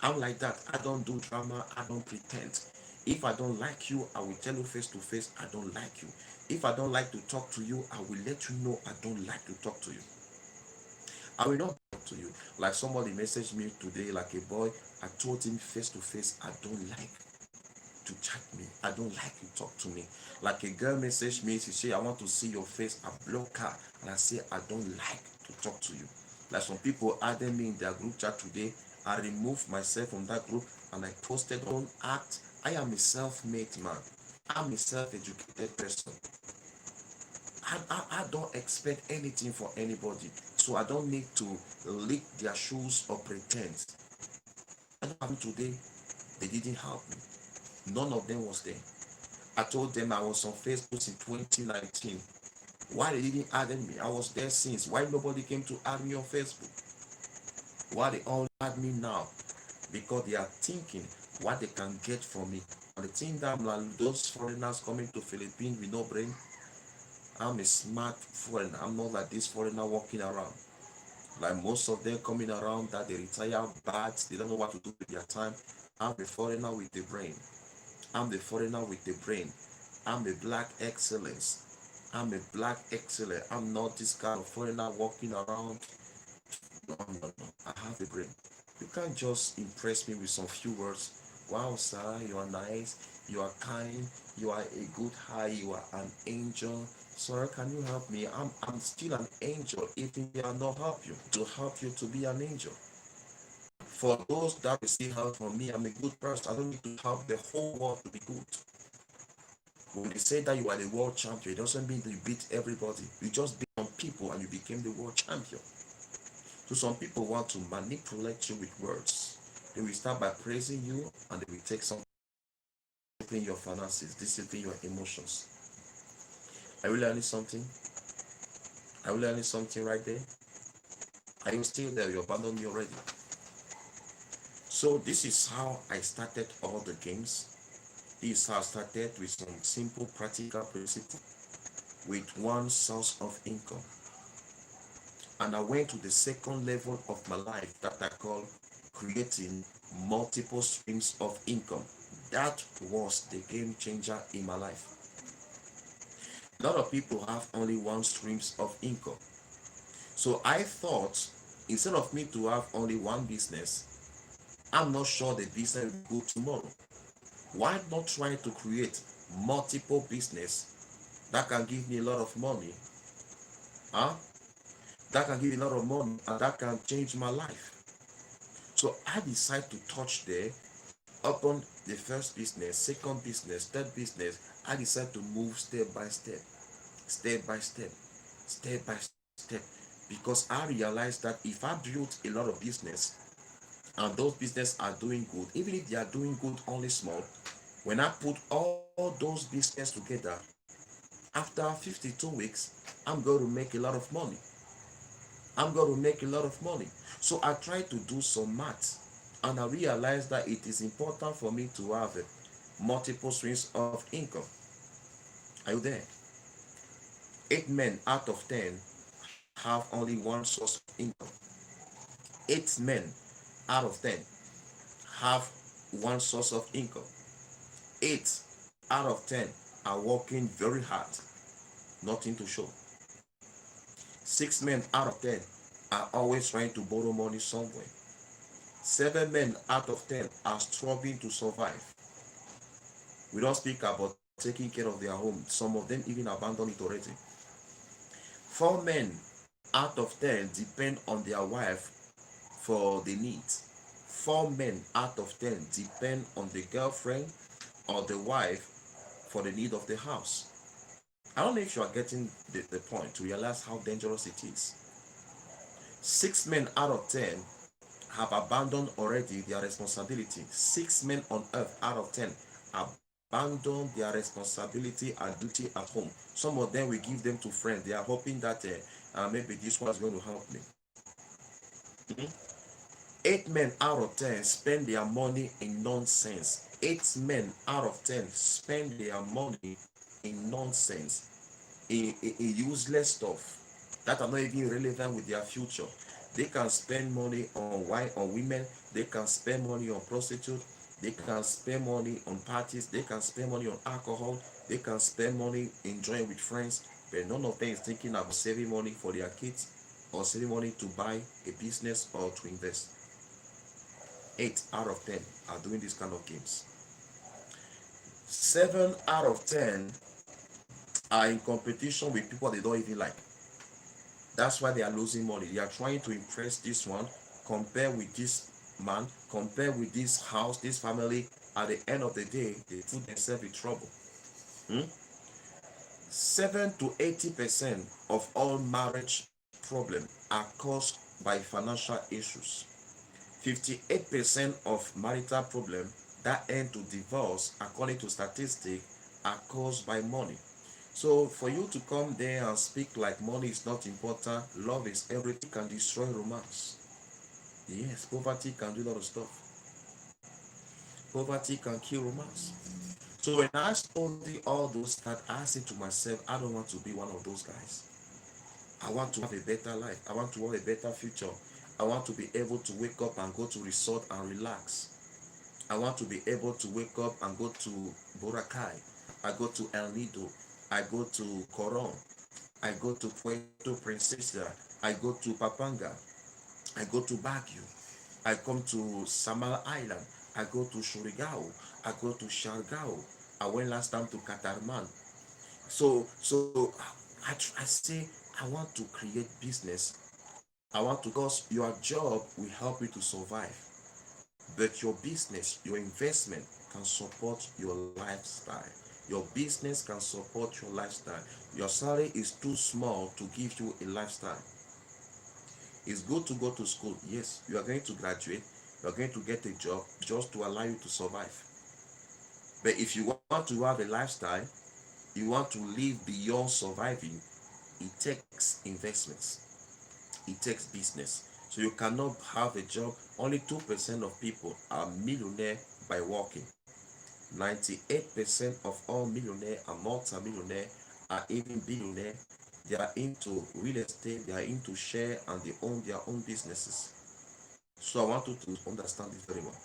I'm like that. I don't do drama. I don't pretend. If I don't like you, I will tell you face to face, I don't like you. If I don't like to talk to you, I will let you know I don't like to talk to you. I will not talk to you. Like somebody messaged me today, like a boy, I told him face to face, I don't like to chat me. I don't like you talk to me. Like a girl messaged me, she say, I want to see your face. I block her and I say, I don't like to talk to you. Like some people added me in their group chat today. I removed myself from that group and I posted, don't act. I am a self-made man. I'm a self-educated person. I don't expect anything from anybody. So I don't need to lick their shoes or pretend. I don't have today. They didn't help me. None of them was there. I told them I was on Facebook in 2019. Why they didn't add me? I was there since. Why nobody came to add me on Facebook? Why they all add me now? Because they are thinking what they can get from me. And the thing that I'm like those foreigners coming to Philippines with no brain, I'm a smart foreigner. I'm not like this foreigner walking around. Like most of them coming around that they retire bad, they don't know what to do with their time. I'm a foreigner with a brain. I'm the foreigner with the brain. I'm a black excellence. I'm a black excellence. I'm not this kind of foreigner walking around. No, no, no. I have a brain. You can't just impress me with some few words. Wow, sir, you are nice. You are kind. You are a good high. You are an angel. Sir, can you help me? I'm still an angel, even if I not help you to be an angel. For those that receive help from me, I'm a good person. I don't need to help the whole world to be good. When they say that you are the world champion, it doesn't mean that you beat everybody. You just beat some people and you became the world champion. So some people want to manipulate you with words. They will start by praising you and they will take some discipline your finances, discipline your emotions. Are you learning something? Are you learning something right there? Are you still there? You abandoned me already. So this is how I started all the games. This is how I started with some simple practical principle with one source of income. And I went to the second level of my life that I call creating multiple streams of income. That was the game changer in my life. A lot of people have only one streams of income. So I thought instead of me to have only one business, I'm not sure the business will go tomorrow. Why not try to create multiple business that can give me a lot of money? Huh? That can give me a lot of money and that can change my life. So I decided to touch there upon the first business, second business, third business. I decided to move step by step, step by step, step by step. Because I realized that if I build a lot of business and those business are doing good, even if they are doing good only small, when I put all those business together, after 52 weeks, I'm going to make a lot of money. I'm going to make a lot of money. So I tried to do some maths and I realized that it is important for me to have multiple streams of income. Are you there? 8 men out of 10 have only one source of income. 8 men out of 10 have one source of income. 8 out of 10 are working very hard, nothing to show. 6 men out of 10 are always trying to borrow money somewhere. 7 men out of 10 are struggling to survive. We don't speak about taking care of their home. Some of them even abandon it already. 4 men out of 10 depend on their wife for the needs. 4 men out of 10 depend on the girlfriend or the wife for the need of the house. I don't know if you are getting the point to realize how dangerous it is. 6 men out of 10 have abandoned already their responsibility. 6 men on earth out of 10 abandon their responsibility and duty at home. Some of them will give them to friends. They are hoping that maybe this one is going to help me. 8 men out of 10 spend their money in nonsense. 8 men out of 10 spend their money in nonsense, in useless stuff. that are not even relevant with their future. They can spend money on wine, on women. They can spend money on prostitute. They can spend money on parties. They can spend money on alcohol. They can spend money enjoying with friends. But none of them is thinking about saving money for their kids or saving money to buy a business or to invest. 8 out of 10 are doing this kind of games. 7 out of 10 are in competition with people they don't even like. That's why they are losing money. They are trying to impress this one, compare with this man, compare with this house, this family. At the end of the day, they put themselves in trouble. Hmm? 7 to 80% of all marriage problems are caused by financial issues. 58% of marital problems that end to divorce, according to statistics, are caused by money. So for you to come there and speak like money is not important, love is everything, can destroy romance. Yes, poverty can do a lot of stuff. Poverty can kill romance. So when I study all those that, I say to myself, I don't want to be one of those guys. I want to have a better life. I want to have a better future. I want to be able to wake up and go to resort and relax. I want to be able to wake up and go to Boracay. I go to El Nido. I go to Coron. I go to Puerto Princesa. I go to Papanga. I go to Baguio. I come to Samal Island. I go to Surigao. I go to Siargao. I went last time to Catarman. So I say I want to create business. I want to, because your job will help you to survive. But your business, your investment can support your lifestyle. Your business can support your lifestyle. Your salary is too small to give you a lifestyle. It's good to go to school. Yes, you are going to graduate. You are going to get a job just to allow you to survive. But if you want to have a lifestyle, you want to live beyond surviving, it takes investments. It takes business. So you cannot have a job. Only 2% of people are millionaire by working. 98% of all millionaire and multi-millionaire are even billionaire. They are into real estate, they are into share, and they own their own businesses. So I want you to understand this very well,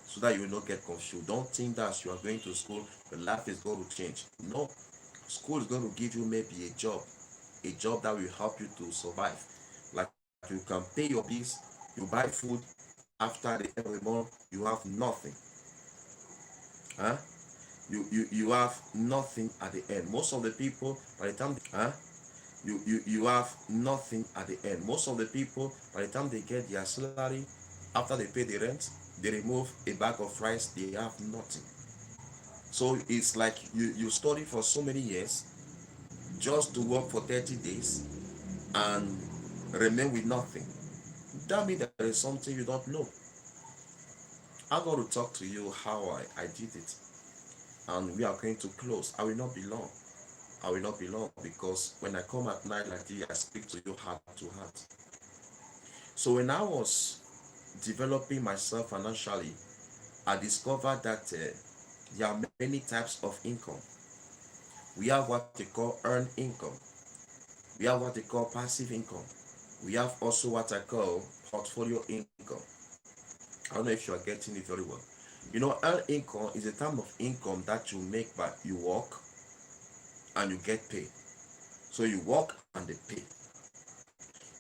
so that you will not get confused. Don't think that as you are going to school, your life is going to change. No, school is going to give you maybe a job that will help you to survive. Like you can pay your bills, you buy food. After the end of the month, you have nothing. Huh? You have nothing at the end. Most of the people, by the time you have nothing at the end. Most of the people, by the time they get their salary, after they pay the rent, they remove a bag of rice, they have nothing. So it's like you study for so many years just to work for 30 days and remain with nothing. That means there is something you don't know. I'm going to talk to you how I did it, and we are going to close. I will not be long. I will not be long, because when I come at night like this, I speak to you heart to heart. So when I was developing myself financially, I discovered that there are many types of income. We have what they call earned income. We have what they call passive income. We have also what I call portfolio income. I don't know if you are getting it very well. You know, earned income is a type of income that you make by you work and you get paid. So you work and they pay.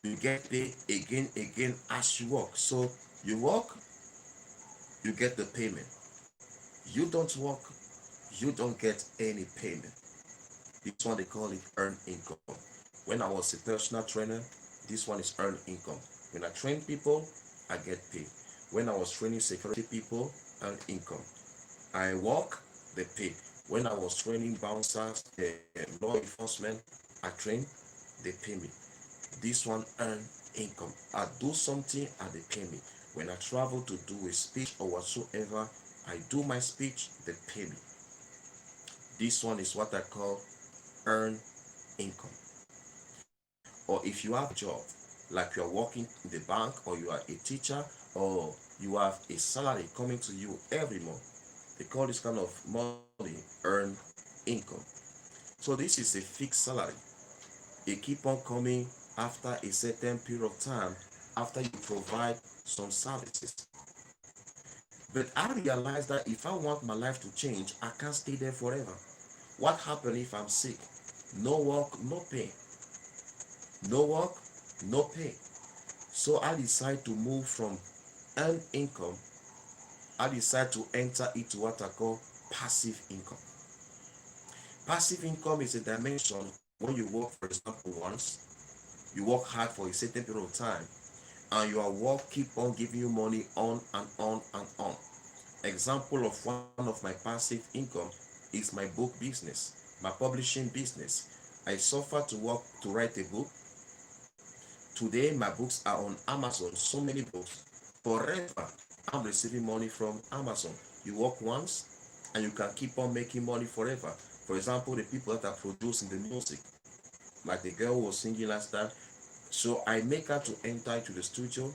You get paid again as you work. So you work, you get the payment. You don't work, you don't get any payment. This one they call it earned income. When I was a personal trainer, this one is earned income. When I train people, I get paid. When I was training security people, earned income. I work, they pay. When I was training bouncers, law enforcement, I train, they pay me. This one earn income. I do something and they pay me. When I travel to do a speech or whatsoever, I do my speech, they pay me. This one is what I call earn income. Or if you have a job, like you are working in the bank, or you are a teacher, or you have a salary coming to you every month, they call this kind of money earn income. So this is a fixed salary. It keep on coming after a certain period of time, after you provide some services. But I realized that if I want my life to change, I can't stay there forever. What happens if I'm sick? No work, no pay. No work, no pay. So I decide to move from earned income. I decide to enter into what I call passive income. Passive income is a dimension when you work, for example, once, you work hard for a certain period of time, and your work keep on giving you money on and on and on. Example of one of my passive income is my book business, my publishing business. I suffer to work to write a book. Today my books are on Amazon, so many books. Forever, I'm receiving money from Amazon. You work once and you can keep on making money forever. For example, the people that are producing the music, like the girl who was singing last time. So I make her to enter into the studio,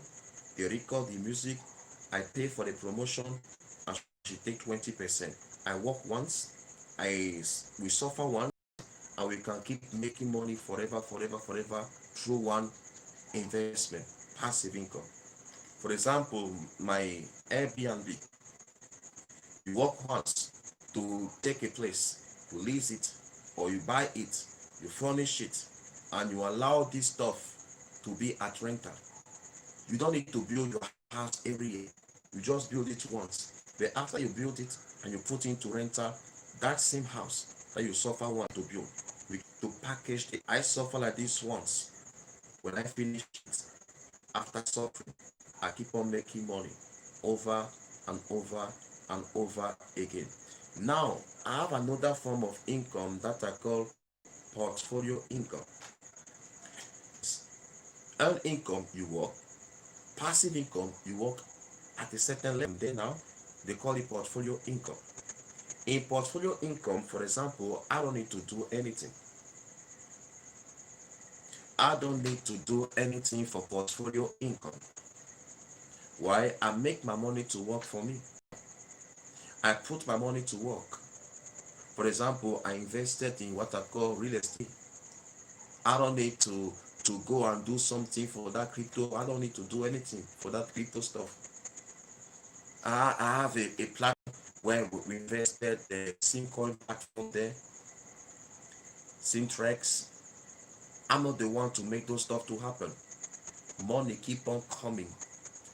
they record the music, I pay for the promotion, and she take 20%. I work once, I we suffer once, and we can keep making money forever, forever, forever through one investment, passive income. For example, my Airbnb, you work once to take a place, you lease it, or you buy it, you furnish it, and you allow this stuff to be at rental. You don't need to build your house every year. You just build it once. But after you build it and you put it into rental, that same house that you suffer one to build, we to package it. I suffer like this once. When I finish it, after suffering, I keep on making money over and over and over again. Now, I have another form of income that I call portfolio income. Earn income, you work. Passive income, you work at a certain level. There now, they call it portfolio income. In portfolio income, for example, I don't need to do anything. I don't need to do anything for portfolio income. Why? I make my money to work for me. I put my money to work. For example, I invested in what I call real estate. I don't need to go and do something for that crypto. I don't need to do anything for that crypto stuff. I have a platform where we invested the SIM coin platform there, Simtrex. I'm not the one to make those stuff to happen. Money keep on coming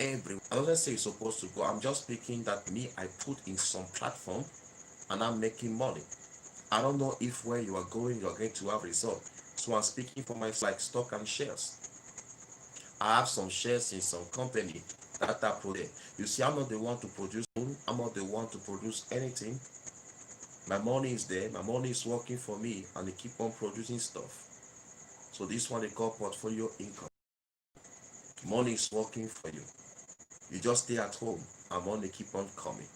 everywhere. I don't say it's supposed to go. I'm just speaking that me, I put in some platform and I'm making money. I don't know if where you are going, you're going to have result. So I'm speaking for myself like stock and shares. I have some shares in some company that are producing. You see, I'm not the one to produce. I'm not the one to produce anything. My money is there. My money is working for me, and they keep on producing stuff. So this one they call portfolio income. Money is working for you. You just stay at home, and money keep on coming.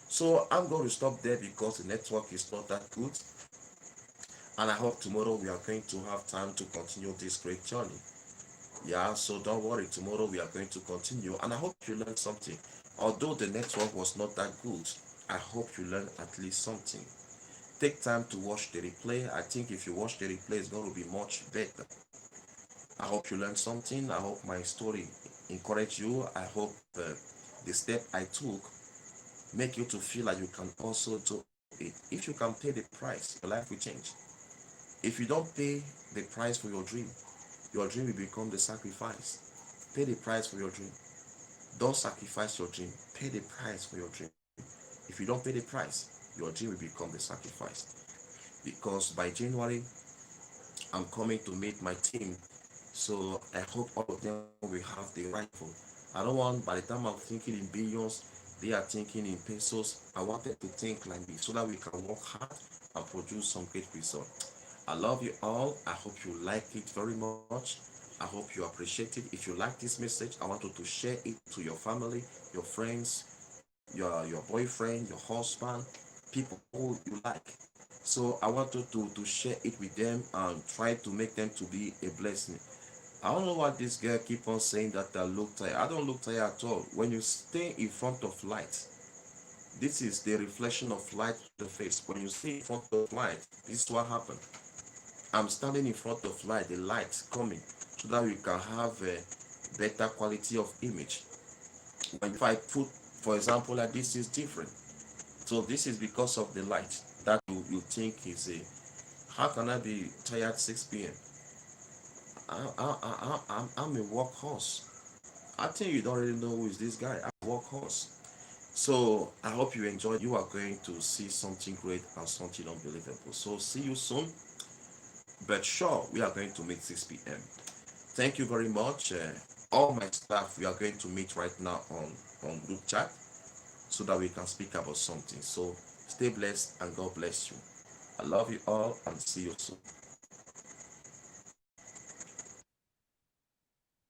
So I'm going to stop there because the network is not that good, and I hope tomorrow we are going to have time to continue this great journey. Yeah, so don't worry, tomorrow we are going to continue, and I hope you learned something. Although the network was not that good, I hope you learned at least something. Take time to watch the replay. I think if you watch the replay, it's going to be much better. I hope you learned something. I hope my story encouraged you. I hope the step I took make you to feel like you can also do it. If you can pay the price, your life will change. If you don't pay the price for your dream will become the sacrifice. Pay the price for your dream. Don't sacrifice your dream. Pay the price for your dream. If you don't pay the price, your dream will become the sacrifice. Because by January, I'm coming to meet my team. So I hope all of them will have the right food. I don't want, by the time I'm thinking in billions, they are thinking in pesos. I want them to think like me so that we can work hard and produce some great results. I love you all. I hope you like it very much. I hope you appreciate it. If you like this message, I want you to share it to your family, your friends, your boyfriend, your husband, people who you like. So I want you to share it with them and try to make them to be a blessing. I don't know what this girl keep on saying that I look tired. I don't look tired at all. When you stay in front of light, this is the reflection of light to the face. When you stay in front of light, this is what happens. I'm standing in front of light, the lights coming, so that we can have a better quality of image. When if I put, for example, like this is different. So this is because of the light that you think is a. How can I be tired 6 p.m.? I'm a workhorse. I think you don't really know who is this guy. I'm a workhorse. So I hope you enjoyed. You are going to see something great and something unbelievable. So see you soon. But sure, we are going to meet 6 p.m. Thank you very much. All my staff, we are going to meet right now on group chat so that we can speak about something. So stay blessed and God bless you. I love you all and see you soon.